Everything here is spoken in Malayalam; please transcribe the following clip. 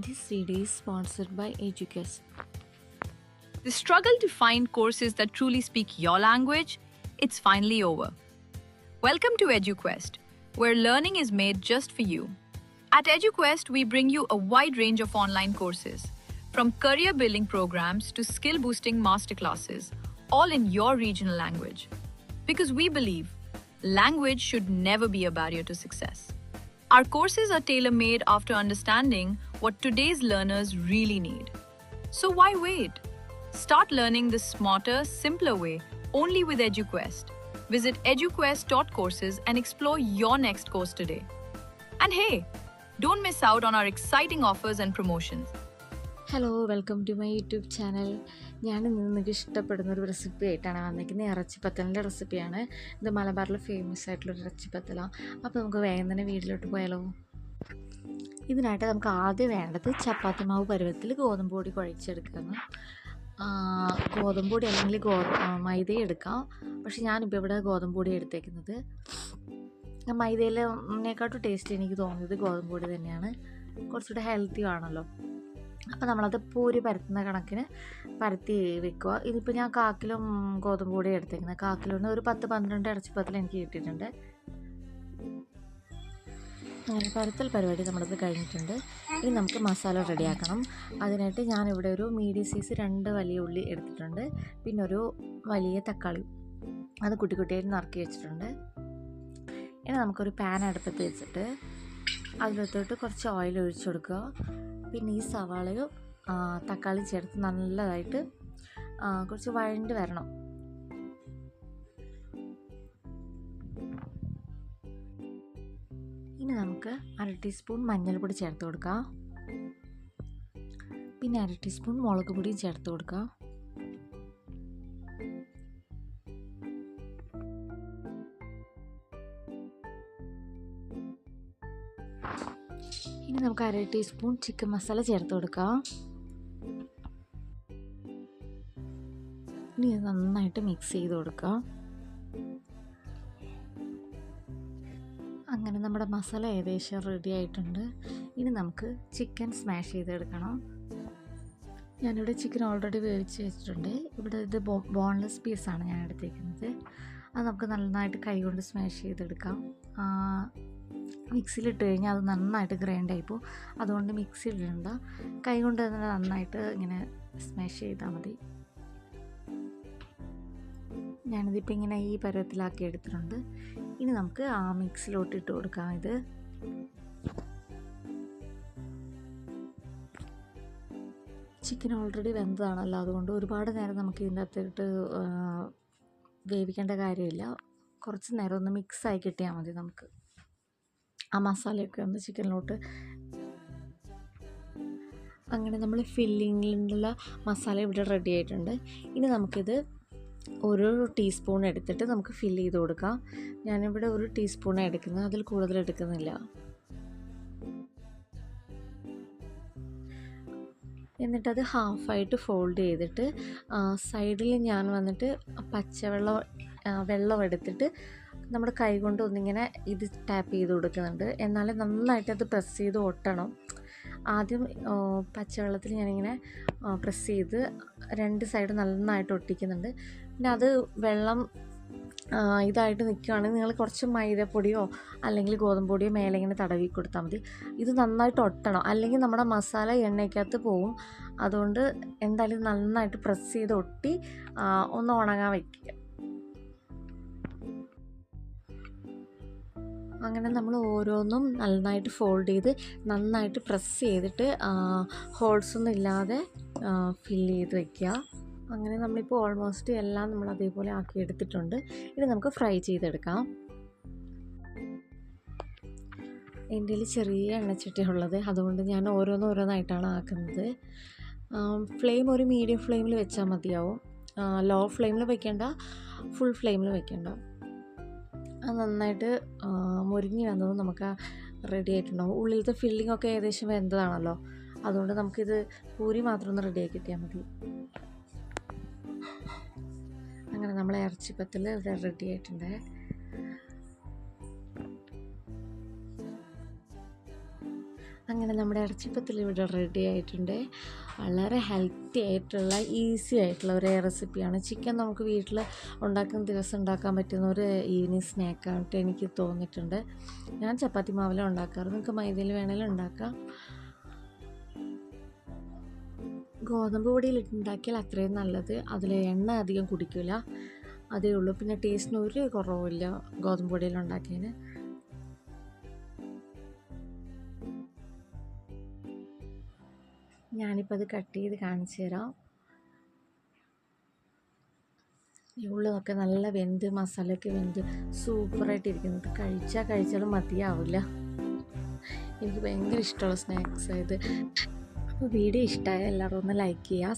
This CD is sponsored by Educast. The struggle to find courses that truly speak your language, it's finally over. Welcome to EduQuest, where learning is made just for you. At EduQuest, we bring you a wide range of online courses, from career building programs to skill boosting masterclasses, all in your regional language. Because we believe language should never be a barrier to success. Our courses are tailor-made after understanding what today's learners really need. So why wait? Start learning the smarter, simpler way only with EduQuest. Visit eduquest.courses and explore your next course today. And hey, don't miss out on our exciting offers and promotions. Hello welcome to my YouTube channel. ഞാൻ ഇന്ന് നിങ്ങൾക്ക് ഇഷ്ടപ്പെടുന്നൊരു റെസിപ്പി ആയിട്ടാണ് വന്നിരിക്കുന്നത്. ഇറച്ചിപ്പത്തലിൻ്റെ റെസിപ്പിയാണ്. ഇത് മലബാറിൽ ഫേമസ് ആയിട്ടുള്ളൊരു ഇറച്ചിപ്പത്തലാണ്. അപ്പോൾ നമുക്ക് വേഗം തന്നെ വീട്ടിലോട്ട് പോയാലോ. ഇതിനായിട്ട് നമുക്ക് ആദ്യം വേണ്ടത് ചപ്പാത്തി മാവ് പരുവത്തിൽ ഗോതമ്പ് പൊടി കുഴച്ചെടുക്കുന്നു. ഗോതമ്പ് പൊടി അല്ലെങ്കിൽ മൈദ എടുക്കാം. പക്ഷെ ഞാനിപ്പോൾ ഇവിടെ ഗോതമ്പ് പൊടി എടുത്തേക്കുന്നത്. മൈദയിലേക്കാട്ടും ടേസ്റ്റ് എനിക്ക് തോന്നിയത് ഗോതമ്പ് പൊടി തന്നെയാണ്. കുറച്ചുകൂടെ ഹെൽത്തി ആണല്ലോ. അപ്പോൾ നമ്മളത് പൂരി പരത്തുന്ന കണക്കിന് പരത്തി വെക്കുക. ഇതിപ്പോൾ ഞാൻ 1/4 കിലോ ഗോതമ്പ് പൊടി എടുത്തേക്കുന്നത്. 1/4 കിലോന് ഒരു 10-12 ഇറച്ചിപ്പത്തൽ എനിക്ക് കിട്ടിയിട്ടുണ്ട്. അങ്ങനെ പരത്തൽ പരിപാടി നമ്മളത് കഴിഞ്ഞിട്ടുണ്ട്. ഇനി നമുക്ക് മസാല റെഡിയാക്കണം. അതിനായിട്ട് ഞാനിവിടെ ഒരു മീഡിയം സൈസ് 2 വലിയ ഉള്ളി എടുത്തിട്ടുണ്ട്. പിന്നെ ഒരു വലിയ തക്കാളി അത് കുട്ടി കുട്ടിയായിട്ട് നറുക്കി വെച്ചിട്ടുണ്ട്. ഇനി നമുക്കൊരു പാൻ അടുപ്പത്ത് വെച്ചിട്ട് അതിലത്തോട്ട് കുറച്ച് ഓയിൽ ഒഴിച്ചു കൊടുക്കുക. പിന്നെ ഈ സവാളയും തക്കാളി ചേർത്ത് നല്ലതായിട്ട് കുറച്ച് വഴണ്ട് വരണം. ഇനി നമുക്ക് 1/2 ടീസ്പൂൺ മഞ്ഞൾപ്പൊടി ചേർത്ത് കൊടുക്കാം. പിന്നെ 1/2 ടീസ്പൂൺ മുളക് പൊടിയും ചേർത്ത് കൊടുക്കാം. ഇനി നമുക്ക് 1/2 ടീസ്പൂൺ ചിക്കൻ മസാല ചേർത്ത് കൊടുക്കാം. ഇനി ഇത് നന്നായിട്ട് മിക്സ് ചെയ്ത് കൊടുക്കാം. അങ്ങനെ നമ്മുടെ മസാല ഏകദേശം റെഡി ആയിട്ടുണ്ട്. ഇനി നമുക്ക് ചിക്കൻ സ്മാഷ് ചെയ്തെടുക്കണം. ഞാനിവിടെ ചിക്കൻ ഓൾറെഡി വേവിച്ച് വെച്ചിട്ടുണ്ട്. ഇവിടെ ഇത് ബോൺലെസ് പീസാണ് ഞാൻ എടുത്തേക്കുന്നത്. അത് നമുക്ക് നന്നായിട്ട് കൈ കൊണ്ട് സ്മാഷ് ചെയ്തെടുക്കാം. മിക്സിയിലിട്ട് കഴിഞ്ഞാൽ അത് നന്നായിട്ട് ഗ്രൈൻഡ് ആയിപ്പോൾ. അതുകൊണ്ട് മിക്സിയിലിടണ്ട, കൈ കൊണ്ട് തന്നെ നന്നായിട്ട് ഇങ്ങനെ സ്മാഷ് ചെയ്താൽ മതി. ഞാനിതിപ്പോൾ ഇങ്ങനെ ഈ പരുവത്തിലാക്കി എടുത്തിട്ടുണ്ട്. ഇനി നമുക്ക് ആ മിക്സിലോട്ട് ഇട്ട് കൊടുക്കാം. ഇത് ചിക്കൻ ഓൾറെഡി വെന്തതാണല്ലോ, അതുകൊണ്ട് ഒരുപാട് നേരം നമുക്ക് ഇതിൻ്റെ അകത്തിട്ട് വേവിക്കേണ്ട കാര്യമില്ല. കുറച്ച് നേരം ഒന്ന് മിക്സായി കിട്ടിയാൽ മതി. നമുക്ക് ആ മസാലയൊക്കെ ഒന്ന് ചിക്കനിലോട്ട്. അങ്ങനെ നമ്മൾ ഫില്ലിങ്ങിലുള്ള മസാല ഇവിടെ റെഡി ആയിട്ടുണ്ട്. ഇനി നമുക്കിത് ഒരു ടീസ്പൂൺ എടുത്തിട്ട് നമുക്ക് ഫില്ല് ചെയ്ത് കൊടുക്കാം. ഞാനിവിടെ 1 ടീസ്പൂണാണ് എടുക്കുന്നത്, അതിൽ കൂടുതൽ എടുക്കുന്നില്ല. എന്നിട്ടത് ഹാഫായിട്ട് ഫോൾഡ് ചെയ്തിട്ട് സൈഡിൽ ഞാൻ വന്നിട്ട് വെള്ളം എടുത്തിട്ട് നമ്മുടെ കൈ കൊണ്ട് ഒന്നിങ്ങനെ ഇത് ടാപ്പ് ചെയ്ത് കൊടുക്കുന്നുണ്ട്. എന്നാലും നന്നായിട്ട് അത് പ്രസ് ചെയ്ത് ഒട്ടണം. ആദ്യം പച്ചവെള്ളത്തിൽ ഞാനിങ്ങനെ പ്രസ് ചെയ്ത് 2 സൈഡ് നന്നായിട്ട് ഒട്ടിക്കുന്നുണ്ട്. പിന്നെ അത് വെള്ളം ഇതായിട്ട് നിൽക്കുകയാണെങ്കിൽ നിങ്ങൾ കുറച്ച് മൈദപ്പൊടിയോ അല്ലെങ്കിൽ ഗോതമ്പ് പൊടിയോ മേലെ ഇങ്ങനെ തടവി കൊടുത്താൽ മതി. ഇത് നന്നായിട്ട് ഒട്ടണം, അല്ലെങ്കിൽ നമ്മുടെ മസാല എണ്ണയ്ക്കകത്ത് പോവും. അതുകൊണ്ട് എന്തായാലും നന്നായിട്ട് പ്രസ് ചെയ്ത് ഒട്ടി ഒന്ന് ഉണങ്ങാൻ വയ്ക്കുക. അങ്ങനെ നമ്മൾ ഓരോന്നും നന്നായിട്ട് ഫോൾഡ് ചെയ്ത് നന്നായിട്ട് പ്രസ് ചെയ്തിട്ട് ഹോൾസൊന്നും ഇല്ലാതെ ഫില്ല് ചെയ്ത് വയ്ക്കുക. അങ്ങനെ നമ്മളിപ്പോൾ ഓൾമോസ്റ്റ് എല്ലാം നമ്മൾ അതേപോലെ ആക്കി എടുത്തിട്ടുണ്ട്. ഇനി നമുക്ക് ഫ്രൈ ചെയ്തെടുക്കാം. എൻ്റെ കയ്യിൽ ചെറിയ എണ്ണച്ചട്ടിയുള്ളത്, അതുകൊണ്ട് ഞാൻ ഓരോന്നായിട്ടാണ് ആക്കുന്നത്. ഫ്ലെയിം ഒരു മീഡിയം ഫ്ലെയിമിൽ വെച്ചാൽ മതിയാവും. ലോ ഫ്ലെയിമിൽ വെക്കേണ്ട, ഫുൾ ഫ്ലെയിമിൽ വെക്കേണ്ട. അത് നന്നായിട്ട് മുരിഞ്ഞ് വന്നത് നമുക്ക് റെഡി ആയിട്ടുണ്ടാവും. ഉള്ളിലത്തെ ഫില്ലിംഗ് ഒക്കെ ഏകദേശം വെന്തതാണല്ലോ, അതുകൊണ്ട് നമുക്കിത് പൂരി മാത്രം ഒന്ന് റെഡിയാക്കി കിട്ടിയാൽ മതി. അങ്ങനെ നമ്മൾ ഇറച്ചിപ്പത്തൽ ഇവിടെ റെഡി ആയിട്ടുണ്ട്. അങ്ങനെ നമ്മുടെ ഇറച്ചിപ്പത്തിൽ ഇവിടെ റെഡി ആയിട്ടുണ്ട്. വളരെ ഹെൽത്തി ആയിട്ടുള്ള ഈസി ആയിട്ടുള്ള ഒരു റെസിപ്പിയാണ്. ചിക്കൻ നമുക്ക് വീട്ടിൽ ഉണ്ടാക്കുന്ന ദിവസം ഉണ്ടാക്കാൻ പറ്റുന്ന ഒരു ഈവനിങ് സ്നാക്കായിട്ട് എനിക്ക് തോന്നിയിട്ടുണ്ട്. ഞാൻ ചപ്പാത്തി മാവിലാണ് ഉണ്ടാക്കാറ്, നിങ്ങൾക്ക് മൈദയിൽ വേണമെങ്കിലും ഉണ്ടാക്കാം. ഗോതമ്പ് പൊടിയിൽ ഉണ്ടാക്കിയാൽ അത്രയും നല്ലത്. അതിൽ എണ്ണ അധികം കുടിക്കില്ല, അതേ ഉള്ളൂ. പിന്നെ ടേസ്റ്റിന് ഒരു കുറവുമില്ല ഗോതമ്പ് പൊടിയിൽ ഉണ്ടാക്കിയതിന്. ഞാനിപ്പോൾ അത് കട്ട് ചെയ്ത് കാണിച്ചു തരാം. ഈ ഉള്ളിലൊക്കെ നല്ല വെന്ത് മസാലയൊക്കെ വെന്ത് സൂപ്പറായിട്ടിരിക്കുന്നത്. കഴിച്ചാലും മതിയാവില്ല. എനിക്ക് ഭയങ്കര ഇഷ്ടമുള്ള സ്നാക്സ് ഇത്. അപ്പോൾ വീഡിയോ ഇഷ്ടമായ എല്ലാവരും ഒന്ന് ലൈക്ക് ചെയ്യുക,